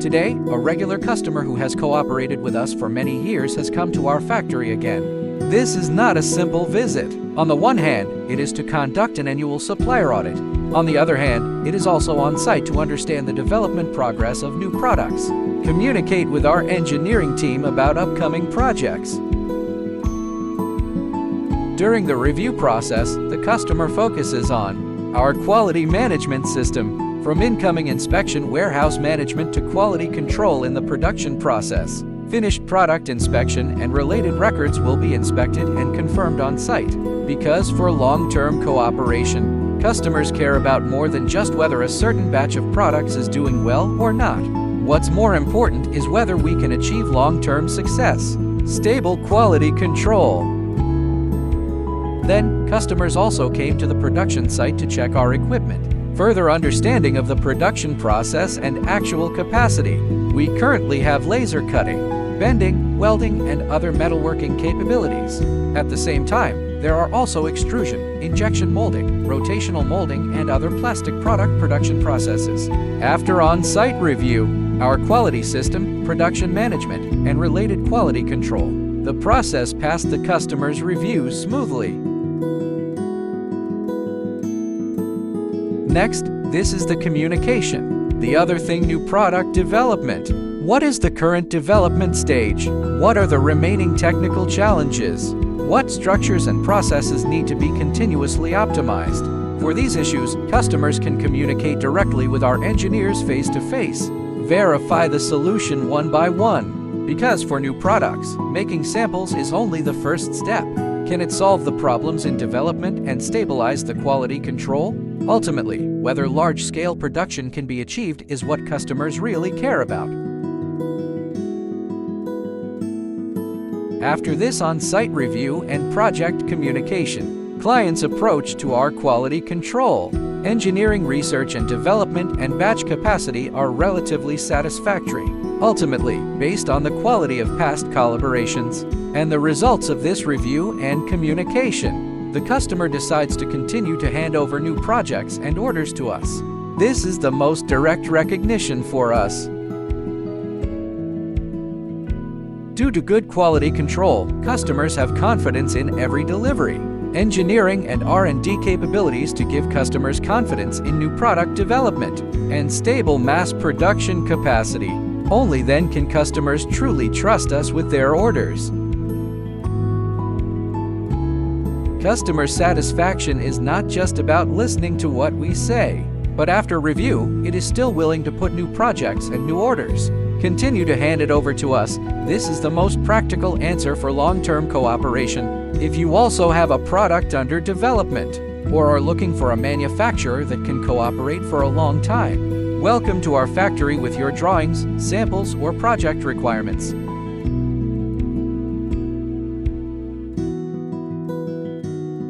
Today, a regular customer who has cooperated with us for many years has come to our factory again. This is not a simple visit. On the one hand, it is to conduct an annual supplier audit. On the other hand, it is also on site to understand the development progress of new products, communicate with our engineering team about upcoming projects. During the review process, the customer focuses on our quality management system, from incoming inspection, warehouse management to quality control in the production process. Finished product inspection and related records will be inspected and confirmed on site. Because for long-term cooperation, customers care about more than just whether a certain batch of products is doing well or not. What's more important is whether we can achieve long-term success. Stable quality control. Then, customers also came to the production site to check our equipment. Further understanding of the production process and actual capacity. We currently have laser cutting, bending, welding, and other metalworking capabilities. At the same time, there are also extrusion, injection molding, rotational molding, and other plastic product production processes. After on-site review, our quality system, production management, and related quality control, the process passed the customer's review smoothly. Next, this is the communication. The other thing, new product development. What is the current development stage? What are the remaining technical challenges? What structures and processes need to be continuously optimized? For these issues, customers can communicate directly with our engineers face-to-face. Verify the solution one by one. Because for new products, making samples is only the first step. Can it solve the problems in development and stabilize the quality control? Ultimately, whether large-scale production can be achieved is what customers really care about. After this on-site review and project communication, clients' approach to our quality control, engineering, research and development, and batch capacity are relatively satisfactory. Ultimately, based on the quality of past collaborations and the results of this review and communication, the customer decides to continue to hand over new projects and orders to us. This is the most direct recognition for us. Due to good quality control, customers have confidence in every delivery. Engineering and R&D capabilities to give customers confidence in new product development and stable mass production capacity. Only then can customers truly trust us with their orders. Customer satisfaction is not just about listening to what we say, but after review, it is still willing to put new projects and new orders. Continue to hand it over to us. This is the most practical answer for long-term cooperation. If you also have a product under development or are looking for a manufacturer that can cooperate for a long time, welcome to our factory with your drawings, samples, or project requirements.